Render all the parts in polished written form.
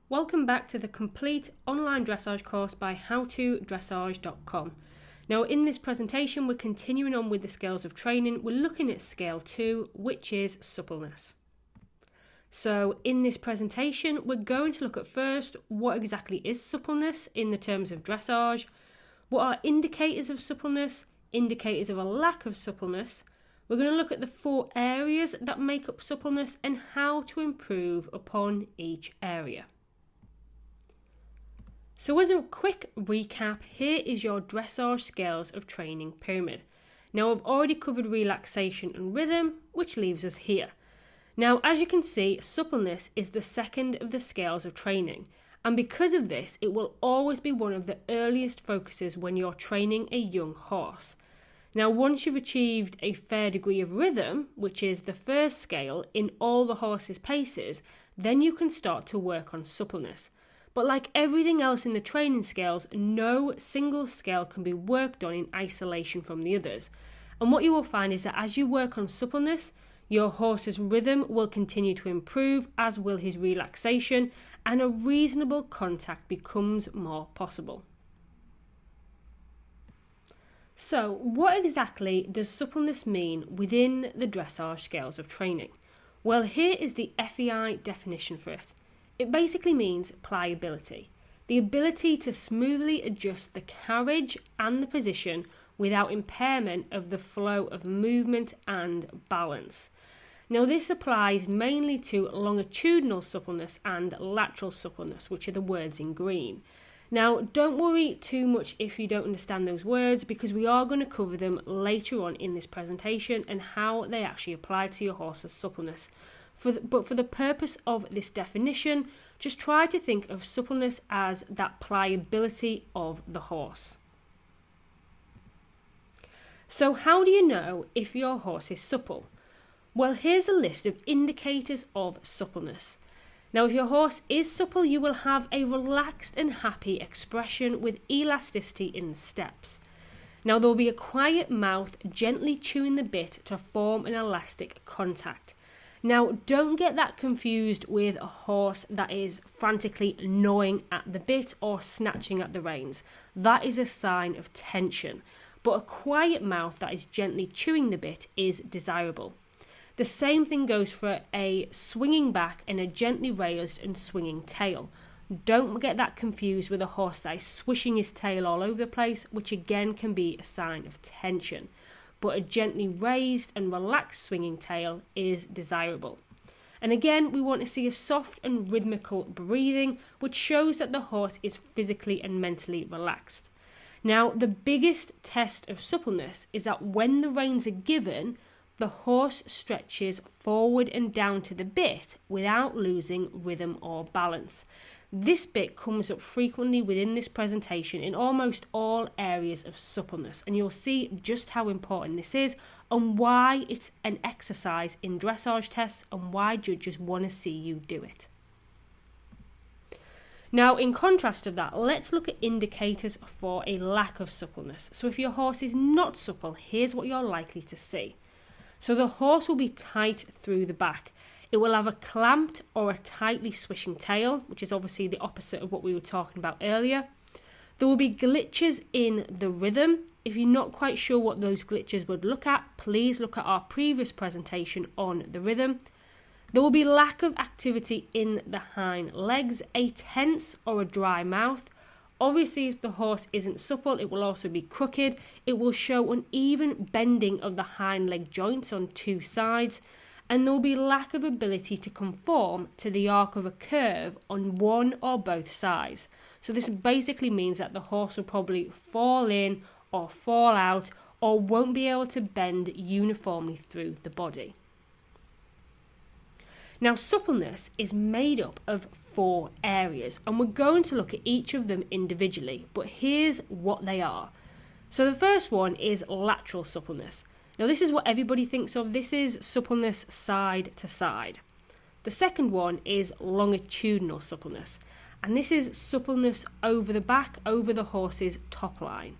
Welcome back to the complete online dressage course by HowToDressage.com. Now in this presentation we're continuing on with the scales of training. We're looking at scale 2, which is suppleness. So in this presentation we're going to look at first what exactly is suppleness in the terms of dressage, what are indicators of suppleness, indicators of a lack of suppleness. We're going to look at the 4 areas that make up suppleness and how to improve upon each area. So as a quick recap, here is your dressage scales of training pyramid. Now I've already covered relaxation and rhythm, which leaves us here. Now as you can see, suppleness is the second of the scales of training, and because of this it will always be one of the earliest focuses when you're training a young horse. Now once you've achieved a fair degree of rhythm, which is the first scale in all the horse's paces, then you can start to work on suppleness. But like everything else in the training scales, no single scale can be worked on in isolation from the others. And what you will find is that as you work on suppleness, your horse's rhythm will continue to improve, as will his relaxation, and a reasonable contact becomes more possible. So, what exactly does suppleness mean within the dressage scales of training? Well, here is the FEI definition for it. It basically means pliability, the ability to smoothly adjust the carriage and the position without impairment of the flow of movement and balance. Now this applies mainly to longitudinal suppleness and lateral suppleness, which are the words in green. Now don't worry too much if you don't understand those words, because we are going to cover them later on in this presentation and how they actually apply to your horse's suppleness. But for the purpose of this definition, just try to think of suppleness as that pliability of the horse. So how do you know if your horse is supple? Well, here's a list of indicators of suppleness. Now, if your horse is supple, you will have a relaxed and happy expression with elasticity in the steps. Now, there will be a quiet mouth gently chewing the bit to form an elastic contact. Now, don't get that confused with a horse that is frantically gnawing at the bit or snatching at the reins. That is a sign of tension, but a quiet mouth that is gently chewing the bit is desirable. The same thing goes for a swinging back and a gently raised and swinging tail. Don't get that confused with a horse that is swishing his tail all over the place, which again can be a sign of tension. But a gently raised and relaxed swinging tail is desirable. And again, we want to see a soft and rhythmical breathing, which shows that the horse is physically and mentally relaxed. Now, the biggest test of suppleness is that when the reins are given, the horse stretches forward and down to the bit without losing rhythm or balance. This bit comes up frequently within this presentation in almost all areas of suppleness, and you'll see just how important this is and why it's an exercise in dressage tests and why judges want to see you do it. Now, in contrast to that, let's look at indicators for a lack of suppleness. So if your horse is not supple, here's what you're likely to see. So the horse will be tight through the back. It will have a clamped or a tightly swishing tail, which is obviously the opposite of what we were talking about earlier. There will be glitches in the rhythm. If you're not quite sure what those glitches would look at, please look at our previous presentation on the rhythm. There will be lack of activity in the hind legs, a tense or a dry mouth. Obviously, if the horse isn't supple, it will also be crooked. It will show uneven bending of the hind leg joints on 2 sides. And there will be lack of ability to conform to the arc of a curve on one or both sides. So this basically means that the horse will probably fall in or fall out or won't be able to bend uniformly through the body. Now, suppleness is made up of 4 areas, and we're going to look at each of them individually, but here's what they are. So the first one is lateral suppleness. Now this is what everybody thinks of. This is suppleness side to side. The second one is longitudinal suppleness, and this is suppleness over the back, over the horse's top line.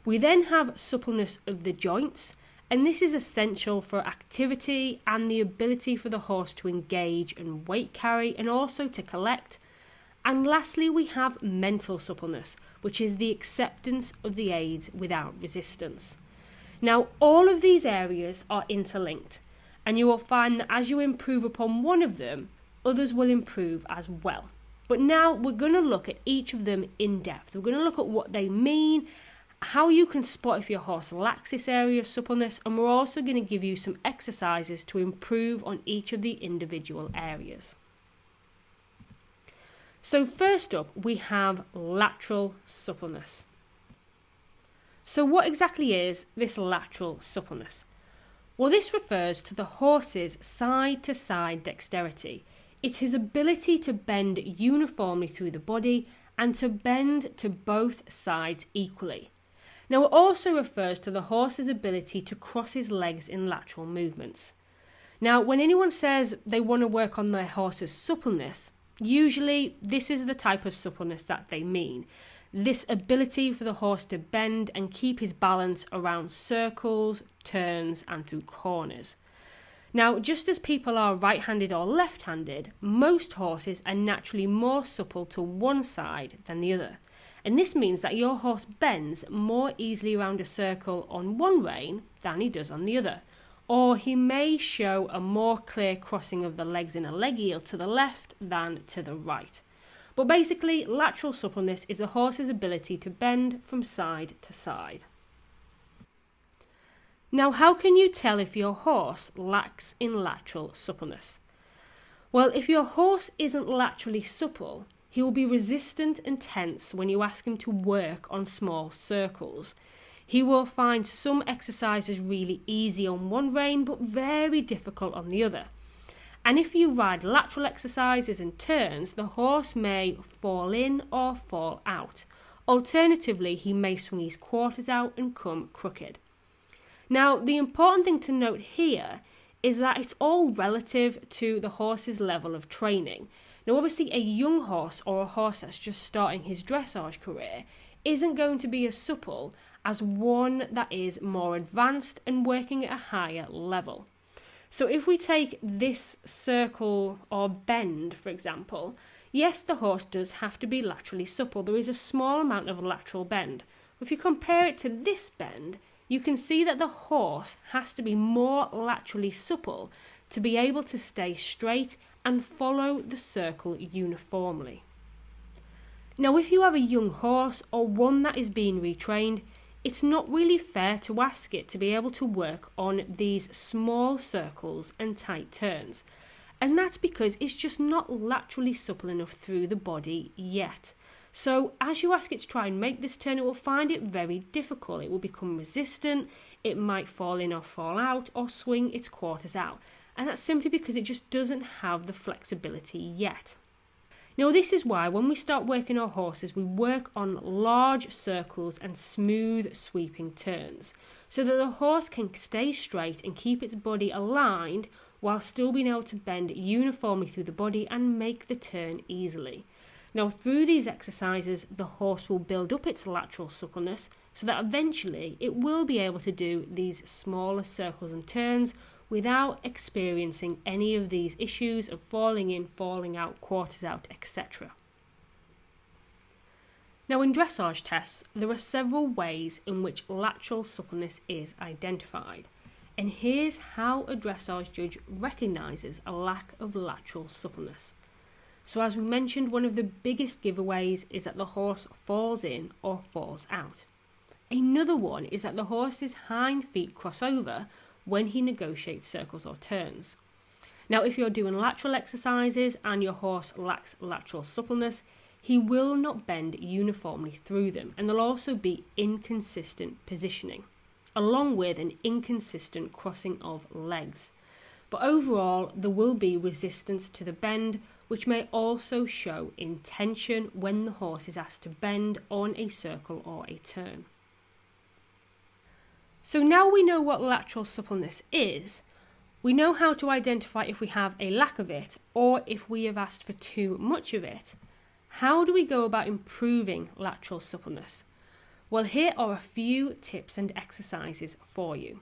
We then have suppleness of the joints, and this is essential for activity and the ability for the horse to engage and weight carry and also to collect. And lastly, we have mental suppleness, which is the acceptance of the aids without resistance. Now, all of these areas are interlinked, and you will find that as you improve upon one of them, others will improve as well. But now we're going to look at each of them in depth. We're going to look at what they mean, how you can spot if your horse lacks this area of suppleness, and we're also going to give you some exercises to improve on each of the individual areas. So first up, we have lateral suppleness. So what exactly is this lateral suppleness? Well, this refers to the horse's side-to-side dexterity. It's his ability to bend uniformly through the body and to bend to both sides equally. Now, it also refers to the horse's ability to cross his legs in lateral movements. Now, when anyone says they want to work on their horse's suppleness, usually this is the type of suppleness that they mean. This ability for the horse to bend and keep his balance around circles, turns, and through corners. Now, just as people are right-handed or left-handed, most horses are naturally more supple to one side than the other. And this means that your horse bends more easily around a circle on one rein than he does on the other. Or he may show a more clear crossing of the legs in a leg yield to the left than to the right. But basically, lateral suppleness is the horse's ability to bend from side to side. Now, how can you tell if your horse lacks in lateral suppleness? Well, if your horse isn't laterally supple, he will be resistant and tense when you ask him to work on small circles. He will find some exercises really easy on one rein, but very difficult on the other. And if you ride lateral exercises and turns, the horse may fall in or fall out. Alternatively, he may swing his quarters out and come crooked. Now, the important thing to note here is that it's all relative to the horse's level of training. Now, obviously, a young horse or a horse that's just starting his dressage career isn't going to be as supple as one that is more advanced and working at a higher level. So if we take this circle or bend, for example, yes, the horse does have to be laterally supple. There is a small amount of lateral bend. If you compare it to this bend, you can see that the horse has to be more laterally supple to be able to stay straight and follow the circle uniformly. Now, if you have a young horse or one that is being retrained, it's not really fair to ask it to be able to work on these small circles and tight turns. And that's because it's just not laterally supple enough through the body yet. So as you ask it to try and make this turn, it will find it very difficult. It will become resistant, it might fall in or fall out or swing its quarters out. And that's simply because it just doesn't have the flexibility yet. Now, this is why when we start working our horses, we work on large circles and smooth sweeping turns so that the horse can stay straight and keep its body aligned while still being able to bend uniformly through the body and make the turn easily. Now, through these exercises, the horse will build up its lateral suppleness so that eventually it will be able to do these smaller circles and turns without experiencing any of these issues of falling in, falling out, quarters out, etc. Now, in dressage tests, there are several ways in which lateral suppleness is identified. And here's how a dressage judge recognises a lack of lateral suppleness. So as we mentioned, one of the biggest giveaways is that the horse falls in or falls out. Another one is that the horse's hind feet cross over when he negotiates circles or turns. Now, if you're doing lateral exercises and your horse lacks lateral suppleness, he will not bend uniformly through them, and there'll also be inconsistent positioning, along with an inconsistent crossing of legs. But overall, there will be resistance to the bend, which may also show in tension when the horse is asked to bend on a circle or a turn. So now we know what lateral suppleness is, we know how to identify if we have a lack of it or if we have asked for too much of it. How do we go about improving lateral suppleness? Well, here are a few tips and exercises for you.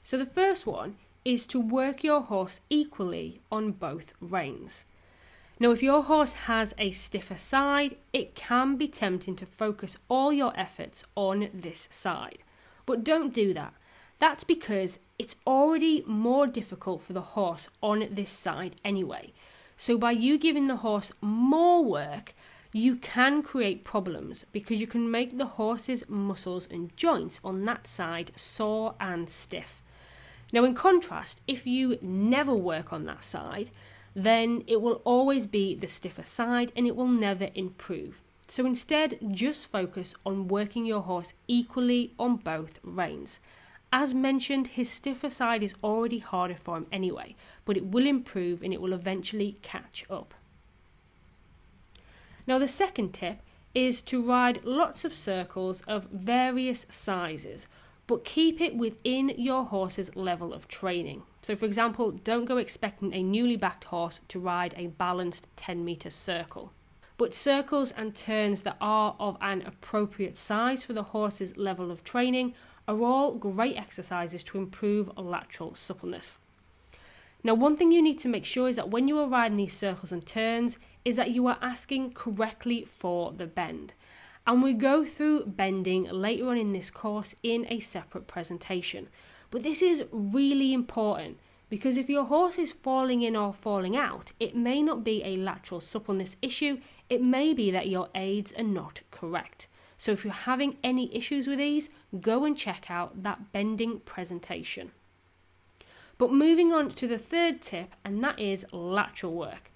So the first one is to work your horse equally on both reins. Now, if your horse has a stiffer side, it can be tempting to focus all your efforts on this side. But don't do that. That's because it's already more difficult for the horse on this side anyway. So by you giving the horse more work, you can create problems because you can make the horse's muscles and joints on that side sore and stiff. Now, in contrast, if you never work on that side, then it will always be the stiffer side and it will never improve. So instead, just focus on working your horse equally on both reins. As mentioned, his stiffer side is already harder for him anyway, but it will improve and it will eventually catch up. Now, the second tip is to ride lots of circles of various sizes, but keep it within your horse's level of training. So, for example, don't go expecting a newly backed horse to ride a balanced 10-meter circle. But circles and turns that are of an appropriate size for the horse's level of training are all great exercises to improve lateral suppleness. Now, one thing you need to make sure is that when you are riding these circles and turns is that you are asking correctly for the bend. And we go through bending later on in this course in a separate presentation. But this is really important because if your horse is falling in or falling out, it may not be a lateral suppleness issue, it may be that your aids are not correct. So if you're having any issues with these, go and check out that bending presentation. But moving on to the third tip, and that is lateral work.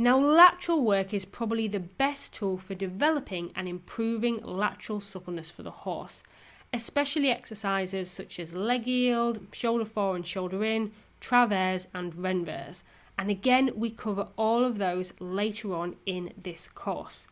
Now, lateral work is probably the best tool for developing and improving lateral suppleness for the horse, especially exercises such as leg yield, shoulder fore and shoulder in, travers and renvers. And again, we cover all of those later on in this course.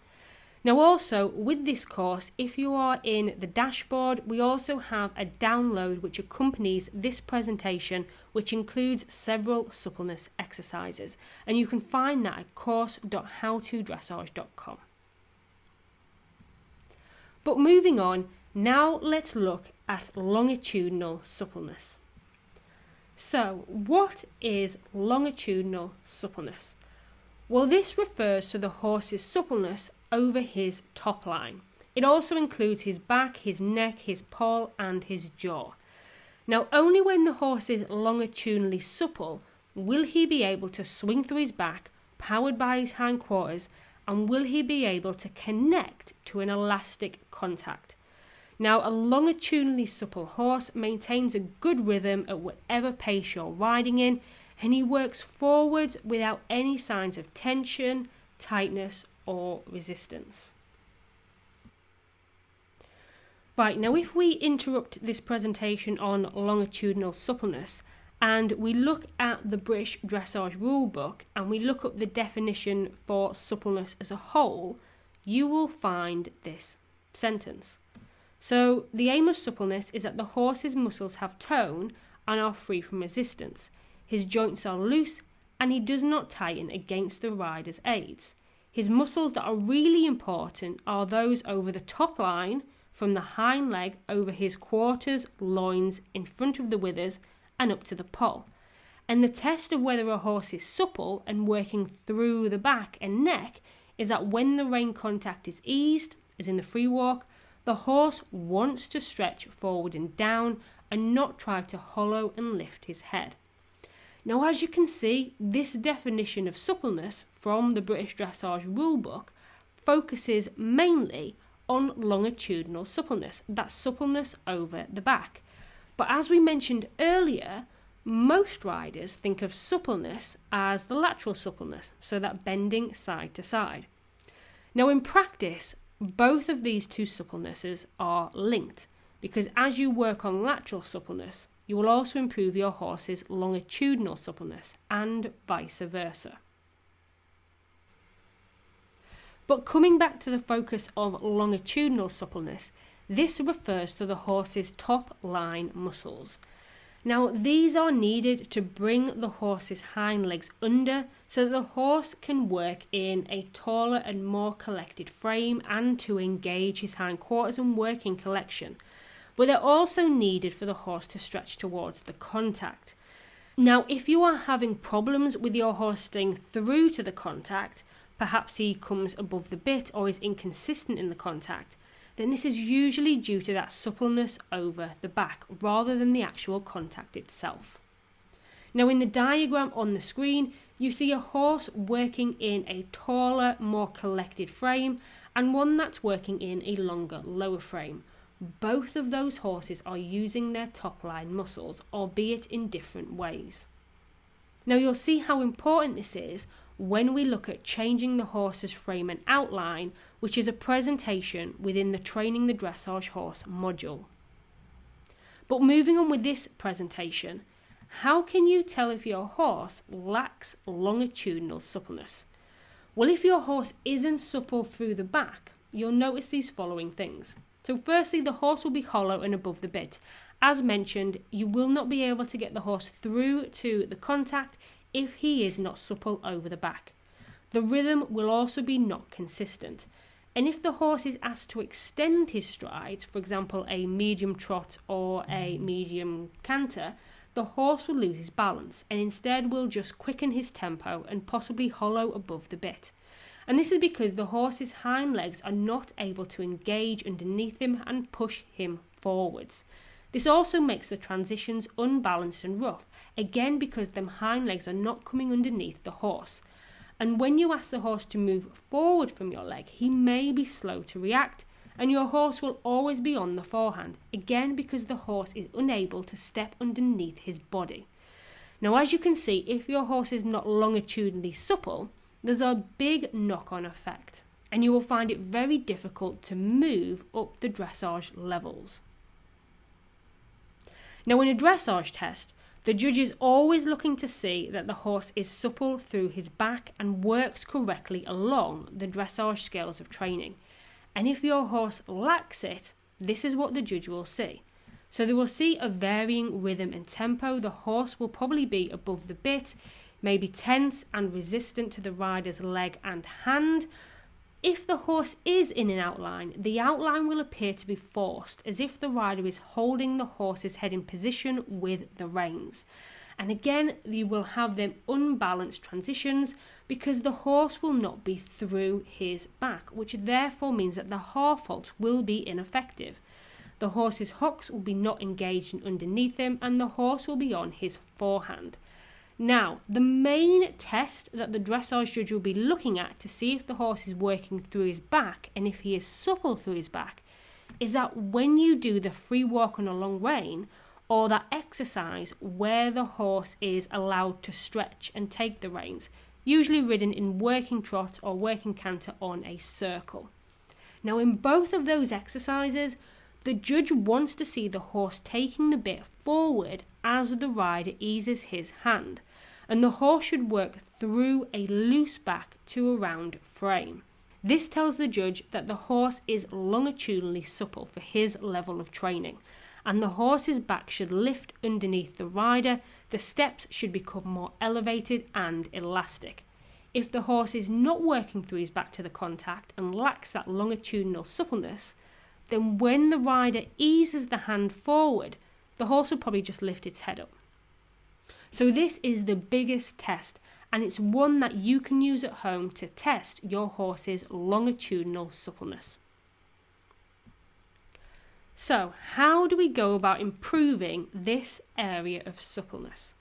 Now also, with this course, if you are in the dashboard, we also have a download which accompanies this presentation, which includes several suppleness exercises. And you can find that at course.howtodressage.com. But moving on, now let's look at longitudinal suppleness. So, what is longitudinal suppleness? Well, this refers to the horse's suppleness over his top line. It also includes his back, his neck, his poll and his jaw. Now, only when the horse is longitudinally supple will he be able to swing through his back, powered by his hindquarters, and will he be able to connect to an elastic contact. Now, a longitudinally supple horse maintains a good rhythm at whatever pace you're riding in, and he works forwards without any signs of tension, tightness, or resistance. Right, now if we interrupt this presentation on longitudinal suppleness and we look at the British Dressage rulebook and we look up the definition for suppleness as a whole, you will find this sentence. So, the aim of suppleness is that the horse's muscles have tone and are free from resistance. His joints are loose and he does not tighten against the rider's aids. His muscles that are really important are those over the top line, from the hind leg over his quarters, loins, in front of the withers and up to the poll. And the test of whether a horse is supple and working through the back and neck is that when the rein contact is eased, as in the free walk, the horse wants to stretch forward and down and not try to hollow and lift his head. Now, as you can see, this definition of suppleness from the British Dressage rulebook focuses mainly on longitudinal suppleness, that suppleness over the back. But as we mentioned earlier, most riders think of suppleness as the lateral suppleness, so that bending side to side. Now, in practice, both of these two supplenesses are linked, because as you work on lateral suppleness, you will also improve your horse's longitudinal suppleness and vice versa. But coming back to the focus of longitudinal suppleness, this refers to the horse's top line muscles. Now, these are needed to bring the horse's hind legs under so that the horse can work in a taller and more collected frame and to engage his hindquarters and work in collection. But they're also needed for the horse to stretch towards the contact. Now, if you are having problems with your horse staying through to the contact, perhaps he comes above the bit or is inconsistent in the contact, then this is usually due to that suppleness over the back rather than the actual contact itself. Now, in the diagram on the screen, you see a horse working in a taller, more collected frame and one that's working in a longer, lower frame. Both of those horses are using their top line muscles, albeit in different ways. Now, you'll see how important this is when we look at changing the horse's frame and outline, which is a presentation within the Training the Dressage Horse module. But moving on with this presentation, how can you tell if your horse lacks longitudinal suppleness? Well, if your horse isn't supple through the back, you'll notice these following things. So firstly, the horse will be hollow and above the bit. As mentioned, you will not be able to get the horse through to the contact if he is not supple over the back. The rhythm will also be not consistent. And if the horse is asked to extend his strides, for example, a medium trot or a medium canter, the horse will lose his balance and instead will just quicken his tempo and possibly hollow above the bit. And this is because the horse's hind legs are not able to engage underneath him and push him forwards. This also makes the transitions unbalanced and rough, again because the hind legs are not coming underneath the horse. And when you ask the horse to move forward from your leg, he may be slow to react, and your horse will always be on the forehand, again because the horse is unable to step underneath his body. Now, as you can see, if your horse is not longitudinally supple, there's a big knock-on effect, and you will find it very difficult to move up the dressage levels. Now, in a dressage test, the judge is always looking to see that the horse is supple through his back and works correctly along the dressage scales of training. And if your horse lacks it, this is what the judge will see. So they will see a varying rhythm and tempo. The horse will probably be above the bit, maybe tense and resistant to the rider's leg and hand. If the horse is in an outline, the outline will appear to be forced, as if the rider is holding the horse's head in position with the reins. And again, you will have them unbalanced transitions because the horse will not be through his back, which therefore means that the half halt will be ineffective. The horse's hocks will be not engaged underneath him and the horse will be on his forehand. Now, the main test that the dressage judge will be looking at to see if the horse is working through his back and if he is supple through his back is that when you do the free walk on a long rein or that exercise where the horse is allowed to stretch and take the reins, usually ridden in working trot or working canter on a circle. Now, in both of those exercises, the judge wants to see the horse taking the bit forward as the rider eases his hand, and the horse should work through a loose back to a round frame. This tells the judge that the horse is longitudinally supple for his level of training, and the horse's back should lift underneath the rider, the steps should become more elevated and elastic. If the horse is not working through his back to the contact and lacks that longitudinal suppleness, then when the rider eases the hand forward, the horse will probably just lift its head up. So this is the biggest test, and it's one that you can use at home to test your horse's longitudinal suppleness. So, how do we go about improving this area of suppleness?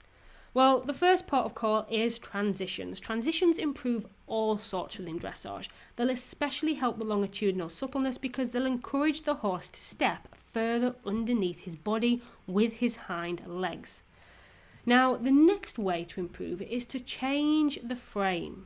Well, the first part of call is transitions. Transitions improve all sorts within dressage. They'll especially help with longitudinal suppleness because they'll encourage the horse to step further underneath his body with his hind legs. Now, the next way to improve it is to change the frame.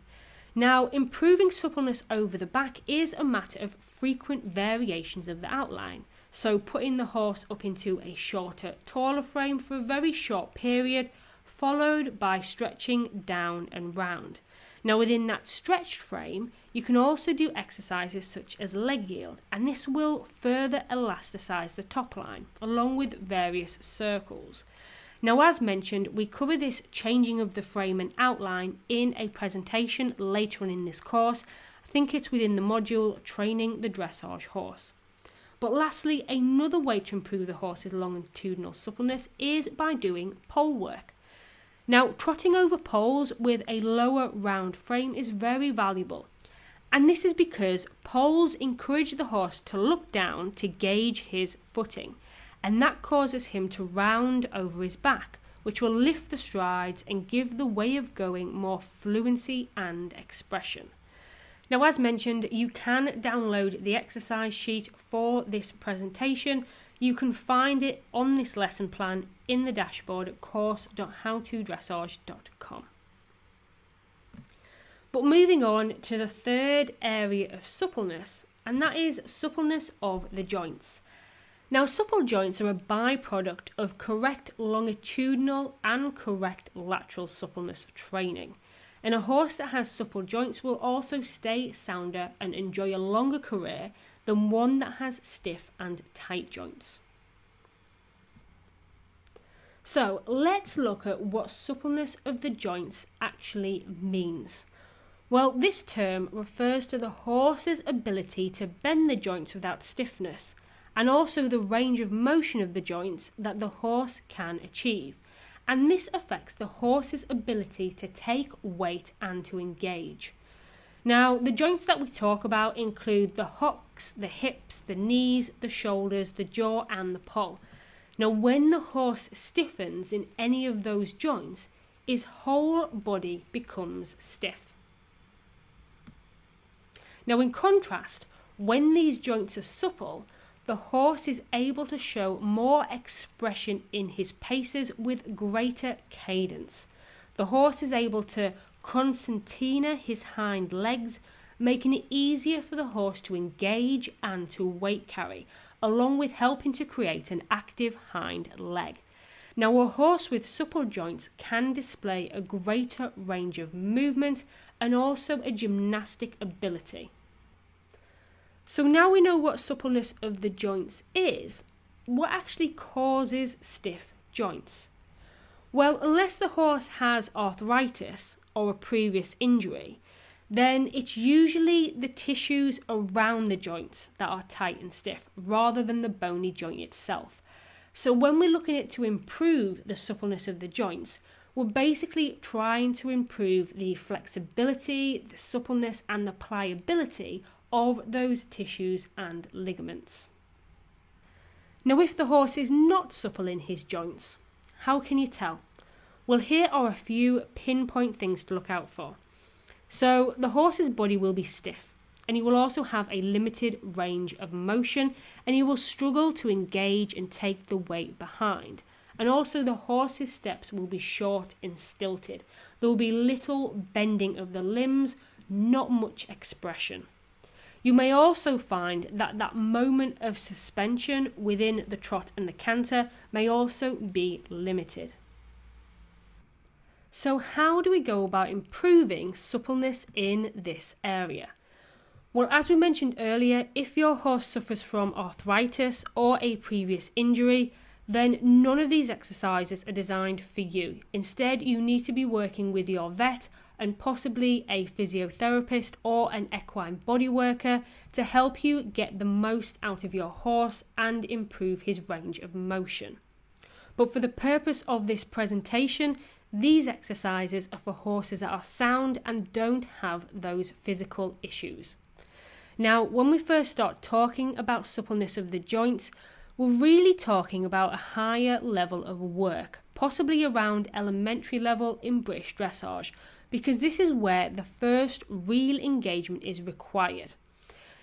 Now, improving suppleness over the back is a matter of frequent variations of the outline. So putting the horse up into a shorter, taller frame for a very short period, followed by stretching down and round. Now, within that stretched frame, you can also do exercises such as leg yield, and this will further elasticize the top line, along with various circles. Now, as mentioned, we cover this changing of the frame and outline in a presentation later on in this course. I think it's within the module Training the Dressage Horse. But lastly, another way to improve the horse's longitudinal suppleness is by doing pole work. Now, trotting over poles with a lower round frame is very valuable. And this is because poles encourage the horse to look down to gauge his footing, and that causes him to round over his back, which will lift the strides and give the way of going more fluency and expression. Now, as mentioned, you can download the exercise sheet for this presentation. You can find it on this lesson plan in the dashboard at course.howtodressage.com. But moving on to the third area of suppleness, and that is suppleness of the joints. Now, supple joints are a byproduct of correct longitudinal and correct lateral suppleness training. And a horse that has supple joints will also stay sounder and enjoy a longer career than one that has stiff and tight joints. So let's look at what suppleness of the joints actually means. Well, this term refers to the horse's ability to bend the joints without stiffness, and also the range of motion of the joints that the horse can achieve. And this affects the horse's ability to take weight and to engage. Now, the joints that we talk about include the hocks, the hips, the knees, the shoulders, the jaw, and the poll. Now, when the horse stiffens in any of those joints, his whole body becomes stiff. Now, in contrast, when these joints are supple, the horse is able to show more expression in his paces with greater cadence. The horse is able to concertina his hind legs, making it easier for the horse to engage and to weight carry, along with helping to create an active hind leg. Now, a horse with supple joints can display a greater range of movement and also a gymnastic ability. So now we know what suppleness of the joints is. What actually causes stiff joints? Well, unless the horse has arthritis or a previous injury, then it's usually the tissues around the joints that are tight and stiff rather than the bony joint itself. So when we're looking at to improve the suppleness of the joints, we're basically trying to improve the flexibility, the suppleness and the pliability of those tissues and ligaments. Now, if the horse is not supple in his joints, how can you tell? Well, here are a few pinpoint things to look out for. So the horse's body will be stiff, and he will also have a limited range of motion, and he will struggle to engage and take the weight behind. And also the horse's steps will be short and stilted. There will be little bending of the limbs, not much expression. You may also find that that moment of suspension within the trot and the canter may also be limited. So how do we go about improving suppleness in this area? Well, as we mentioned earlier, if your horse suffers from arthritis or a previous injury, then none of these exercises are designed for you. Instead, you need to be working with your vet and possibly a physiotherapist or an equine body worker to help you get the most out of your horse and improve his range of motion. But for the purpose of this presentation, these exercises are for horses that are sound and don't have those physical issues. Now, when we first start talking about suppleness of the joints, we're really talking about a higher level of work, possibly around elementary level in British dressage, because this is where the first real engagement is required.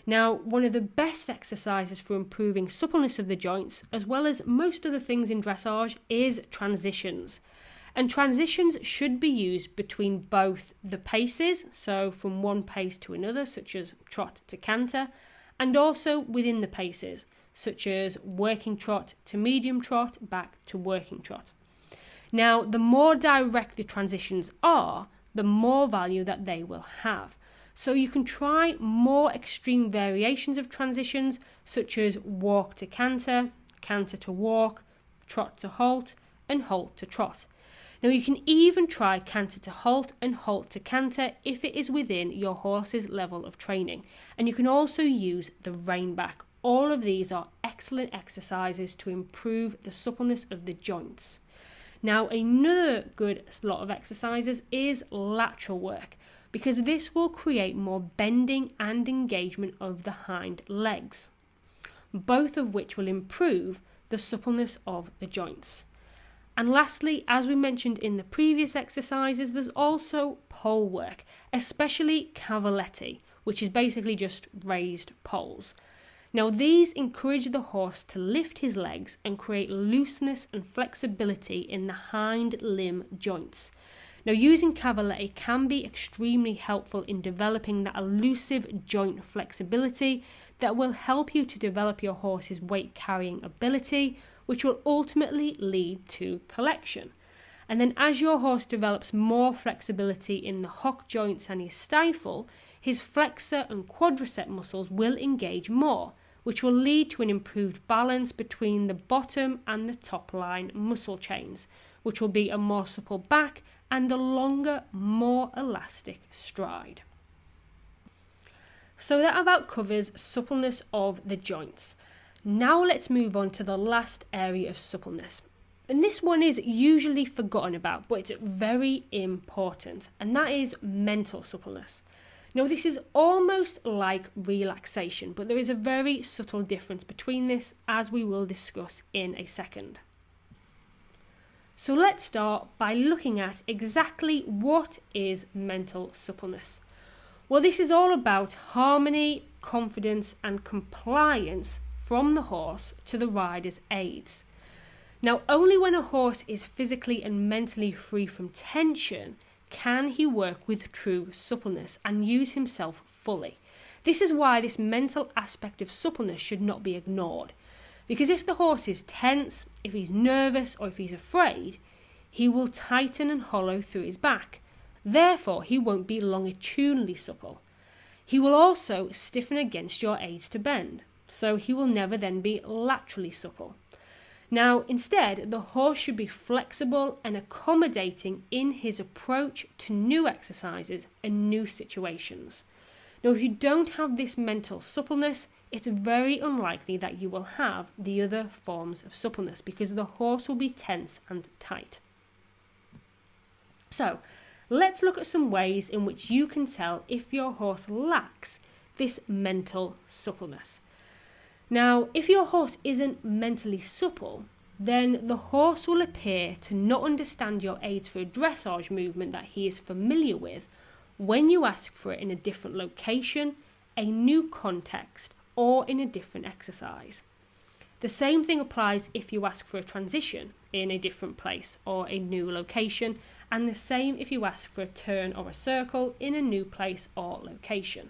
Now, one of the best exercises for improving suppleness of the joints, as well as most other things in dressage, is transitions. And transitions should be used between both the paces, so from one pace to another, such as trot to canter, and also within the paces, such as working trot to medium trot, back to working trot. Now, the more direct the transitions are, the more value that they will have. So you can try more extreme variations of transitions, such as walk to canter, canter to walk, trot to halt, and halt to trot. Now, you can even try canter to halt and halt to canter if it is within your horse's level of training. And you can also use the rein back. All of these are excellent exercises to improve the suppleness of the joints. Now, another good lot of exercises is lateral work, because this will create more bending and engagement of the hind legs, both of which will improve the suppleness of the joints. And lastly, as we mentioned in the previous exercises, there's also pole work, especially cavaletti, which is basically just raised poles. Now, these encourage the horse to lift his legs and create looseness and flexibility in the hind limb joints. Now, using cavaletti can be extremely helpful in developing that elusive joint flexibility that will help you to develop your horse's weight carrying ability, which will ultimately lead to collection. And then as your horse develops more flexibility in the hock joints and his stifle, his flexor and quadricep muscles will engage more, which will lead to an improved balance between the bottom and the top line muscle chains, which will be a more supple back and a longer, more elastic stride. So that about covers suppleness of the joints. Now let's move on to the last area of suppleness. And this one is usually forgotten about, but it's very important, and that is mental suppleness. Now, this is almost like relaxation, but there is a very subtle difference between this, as we will discuss in a second. So let's start by looking at exactly what is mental suppleness. Well, this is all about harmony, confidence, and compliance from the horse to the rider's aids. Now, only when a horse is physically and mentally free from tension can he work with true suppleness and use himself fully. This is why this mental aspect of suppleness should not be ignored. Because if the horse is tense, if he's nervous, or if he's afraid, he will tighten and hollow through his back. Therefore, he won't be longitudinally supple. He will also stiffen against your aids to bend, so he will never then be laterally supple. Now, instead, the horse should be flexible and accommodating in his approach to new exercises and new situations. Now, if you don't have this mental suppleness, it's very unlikely that you will have the other forms of suppleness because the horse will be tense and tight. So, let's look at some ways in which you can tell if your horse lacks this mental suppleness. Now, if your horse isn't mentally supple, then the horse will appear to not understand your aids for a dressage movement that he is familiar with when you ask for it in a different location, a new context, or in a different exercise. The same thing applies if you ask for a transition in a different place or a new location, and the same if you ask for a turn or a circle in a new place or location.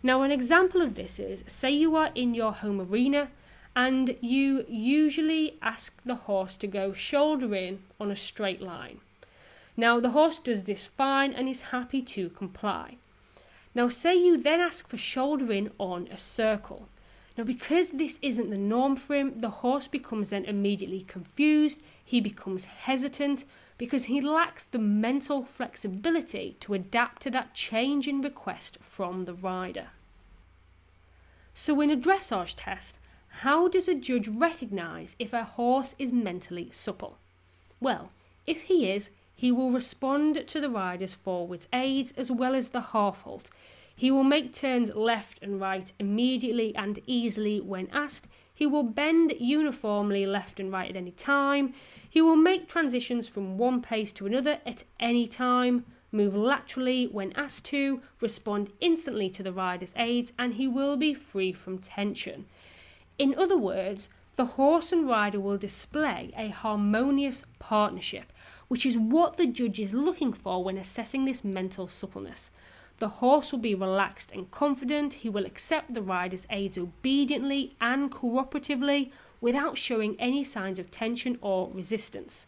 Now, an example of this is, say you are in your home arena and you usually ask the horse to go shoulder in on a straight line. Now, the horse does this fine and is happy to comply. Now, say you then ask for shoulder in on a circle. Now, because this isn't the norm for him, the horse becomes then immediately confused, he becomes hesitant, because he lacks the mental flexibility to adapt to that change in request from the rider. So in a dressage test, how does a judge recognise if a horse is mentally supple? Well, if he is, he will respond to the rider's forwards aids as well as the half halt. He will make turns left and right immediately and easily when asked. He will bend uniformly left and right at any time. He will make transitions from one pace to another at any time, move laterally when asked to, respond instantly to the rider's aids, and he will be free from tension. In other words, the horse and rider will display a harmonious partnership, which is what the judge is looking for when assessing this mental suppleness. The horse will be relaxed and confident, he will accept the rider's aids obediently and cooperatively without showing any signs of tension or resistance.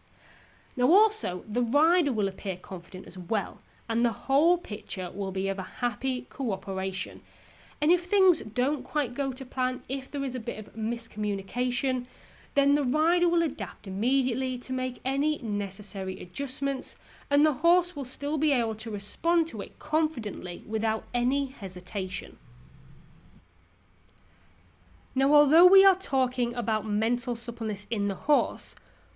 Now also, the rider will appear confident as well, and the whole picture will be of a happy cooperation. And if things don't quite go to plan, if there is a bit of miscommunication, then the rider will adapt immediately to make any necessary adjustments, and the horse will still be able to respond to it confidently without any hesitation. Now, although we are talking about mental suppleness in the horse,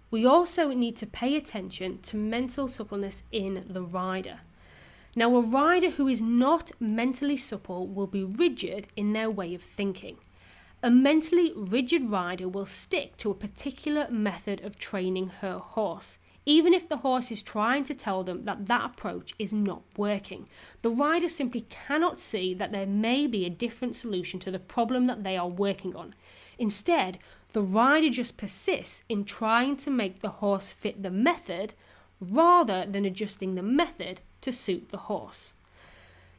We also need to pay attention to mental suppleness in the rider. Now, a rider who is not mentally supple will be rigid in their way of thinking. A mentally rigid rider will stick to a particular method of training her horse, even if the horse is trying to tell them that that approach is not working. The rider simply cannot see that there may be a different solution to the problem that they are working on. Instead, the rider just persists in trying to make the horse fit the method rather than adjusting the method to suit the horse.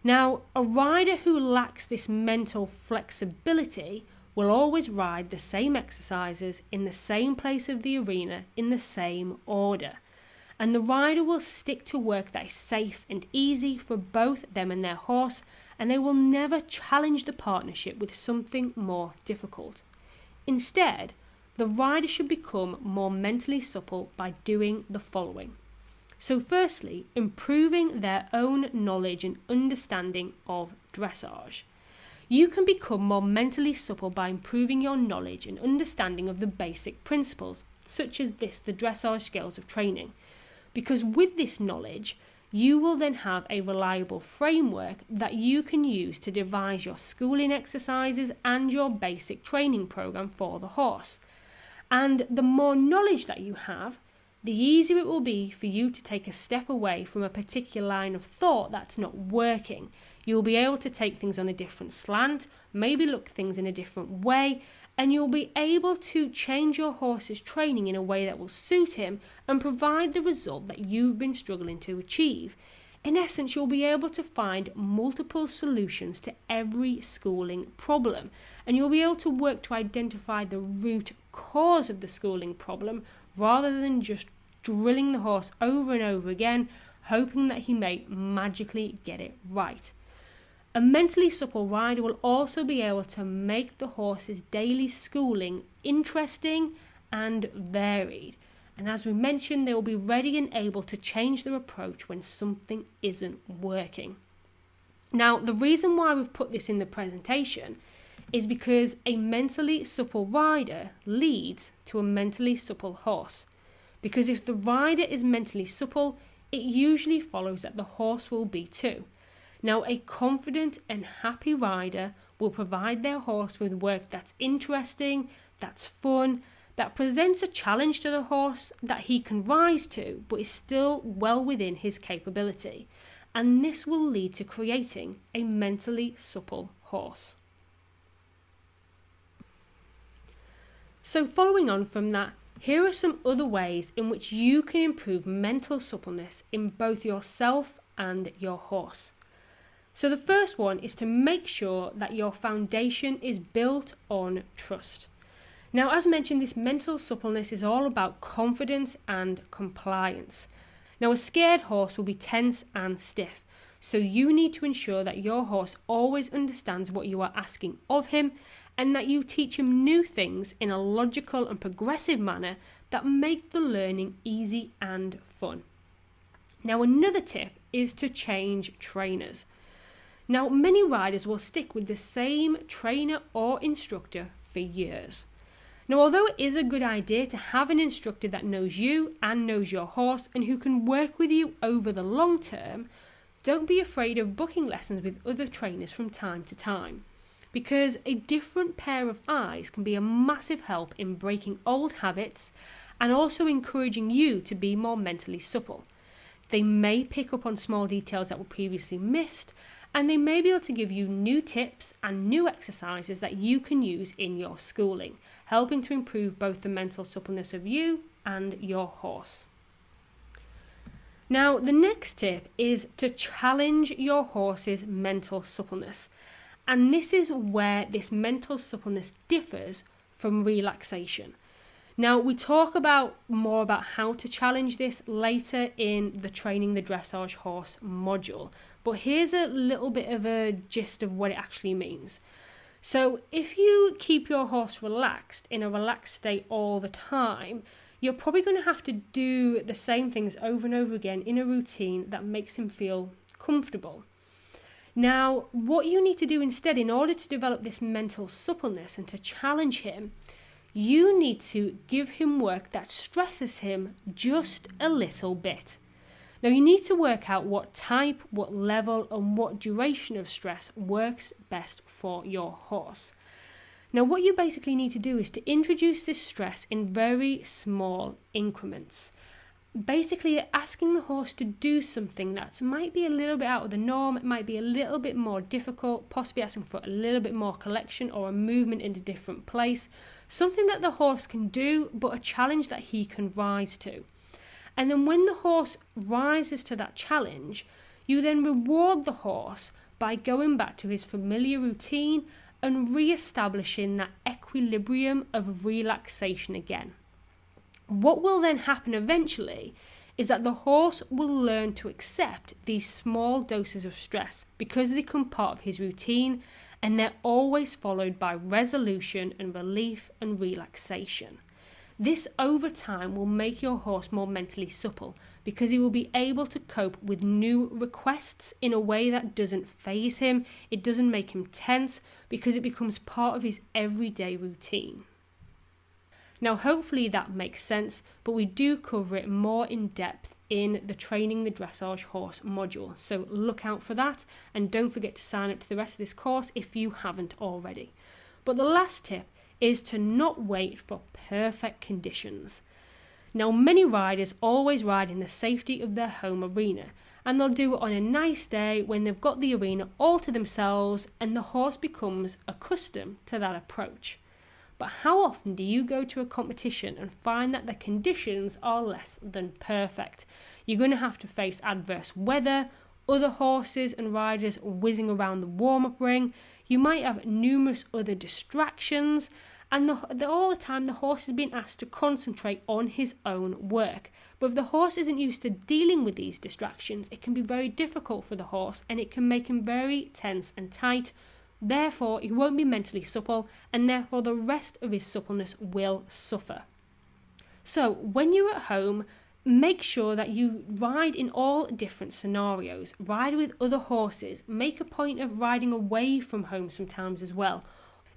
Now, a rider who lacks this mental flexibility will always ride the same exercises in the same place of the arena in the same order. And the rider will stick to work that is safe and easy for both them and their horse, and they will never challenge the partnership with something more difficult. Instead, the rider should become more mentally supple by doing the following. So firstly, improving their own knowledge and understanding of dressage. You can become more mentally supple by improving your knowledge and understanding of the basic principles, such as the dressage scales of training. Because with this knowledge, you will then have a reliable framework that you can use to devise your schooling exercises and your basic training program for the horse. And the more knowledge that you have, the easier it will be for you to take a step away from a particular line of thought that's not working. You'll be able to take things on a different slant, maybe look things in a different way, and you'll be able to change your horse's training in a way that will suit him and provide the result that you've been struggling to achieve. In essence, you'll be able to find multiple solutions to every schooling problem, and you'll be able to work to identify the root cause of the schooling problem rather than just drilling the horse over and over again, hoping that he may magically get it right. A mentally supple rider will also be able to make the horse's daily schooling interesting and varied. And as we mentioned, they will be ready and able to change their approach when something isn't working. Now, the reason why we've put this in the presentation is because a mentally supple rider leads to a mentally supple horse. Because if the rider is mentally supple, it usually follows that the horse will be too. Now, a confident and happy rider will provide their horse with work that's interesting, that's fun, that presents a challenge to the horse that he can rise to, but is still well within his capability. And this will lead to creating a mentally supple horse. So following on from that, here are some other ways in which you can improve mental suppleness in both yourself and your horse. So the first one is to make sure that your foundation is built on trust. Now, as mentioned, this mental suppleness is all about confidence and compliance. Now, a scared horse will be tense and stiff, so you need to ensure that your horse always understands what you are asking of him and that you teach him new things in a logical and progressive manner that make the learning easy and fun. Now, another tip is to change trainers. Now, many riders will stick with the same trainer or instructor for years. Now, although it is a good idea to have an instructor that knows you and knows your horse and who can work with you over the long term, don't be afraid of booking lessons with other trainers from time to time, because a different pair of eyes can be a massive help in breaking old habits and also encouraging you to be more mentally supple. They may pick up on small details that were previously missed, and they may be able to give you new tips and new exercises that you can use in your schooling, helping to improve both the mental suppleness of you and your horse. Now, the next tip is to challenge your horse's mental suppleness. And this is where this mental suppleness differs from relaxation. Now, we talk more about how to challenge this later in the Training the Dressage Horse module. But here's a little bit of a gist of what it actually means. So if you keep your horse relaxed in a relaxed state all the time, you're probably going to have to do the same things over and over again in a routine that makes him feel comfortable. Now, what you need to do instead, in order to develop this mental suppleness and to challenge him, you need to give him work that stresses him just a little bit. Now you need to work out what type, what level and what duration of stress works best for your horse. Now what you basically need to do is to introduce this stress in very small increments. Basically asking the horse to do something that might be a little bit out of the norm, it might be a little bit more difficult, possibly asking for a little bit more collection or a movement in a different place, something that the horse can do but a challenge that he can rise to. And then when the horse rises to that challenge, you then reward the horse by going back to his familiar routine and re-establishing that equilibrium of relaxation again. What will then happen eventually is that the horse will learn to accept these small doses of stress because they become part of his routine, and they're always followed by resolution and relief and relaxation. This over time will make your horse more mentally supple because he will be able to cope with new requests in a way that doesn't faze him, it doesn't make him tense, because it becomes part of his everyday routine. Now hopefully that makes sense, but we do cover it more in depth in the Training the Dressage Horse module, so look out for that and don't forget to sign up to the rest of this course if you haven't already. But the last tip is to not wait for perfect conditions. Now many riders always ride in the safety of their home arena, and they'll do it on a nice day when they've got the arena all to themselves and the horse becomes accustomed to that approach. But how often do you go to a competition and find that the conditions are less than perfect? You're going to have to face adverse weather, other horses and riders whizzing around the warm-up ring. You might have numerous other distractions, and all the time the horse is being asked to concentrate on his own work. But if the horse isn't used to dealing with these distractions, it can be very difficult for the horse and it can make him very tense and tight. Therefore, he won't be mentally supple, and therefore the rest of his suppleness will suffer. So when you're at home, make sure that you ride in all different scenarios. Ride with other horses. Make a point of riding away from home sometimes as well.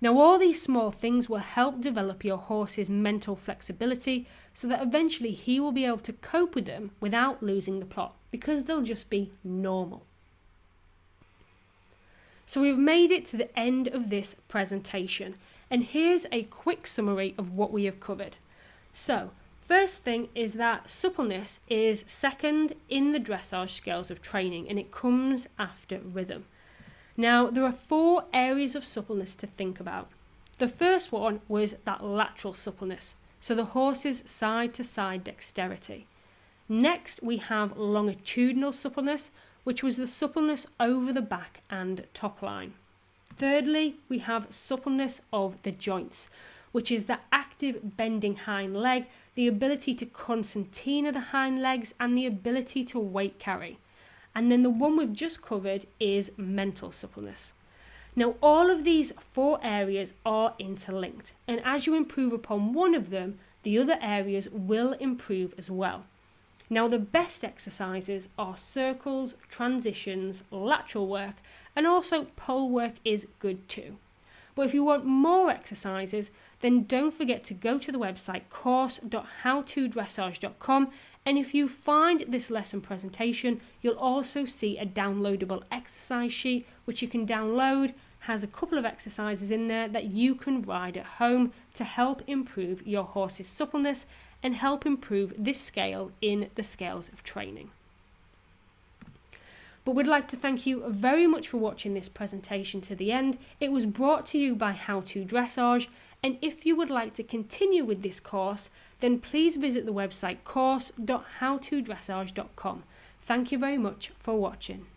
Now all these small things will help develop your horse's mental flexibility so that eventually he will be able to cope with them without losing the plot, because they'll just be normal. So we've made it to the end of this presentation, and here's a quick summary of what we have covered. So, first thing is that suppleness is second in the dressage scales of training, and it comes after rhythm. Now, there are 4 areas of suppleness to think about. The first one was that lateral suppleness, so the horse's side-to-side dexterity. Next, we have longitudinal suppleness, which was the suppleness over the back and top line. Thirdly, we have suppleness of the joints, which is the active bending hind leg, the ability to concertina the hind legs, and the ability to weight carry. And then the one we've just covered is mental suppleness. Now, all of these 4 areas are interlinked, and as you improve upon one of them, the other areas will improve as well. Now, the best exercises are circles, transitions, lateral work, and also pole work is good too. But if you want more exercises, then don't forget to go to the website course.howtodressage.com, and if you find this lesson presentation, you'll also see a downloadable exercise sheet which you can download. Has a couple of exercises in there that you can ride at home to help improve your horse's suppleness and help improve this scale in the scales of training. But we'd like to thank you very much for watching this presentation to the end. It was brought to you by HowToDressage, and if you would like to continue with this course, then please visit the website course.howtodressage.com. Thank you very much for watching.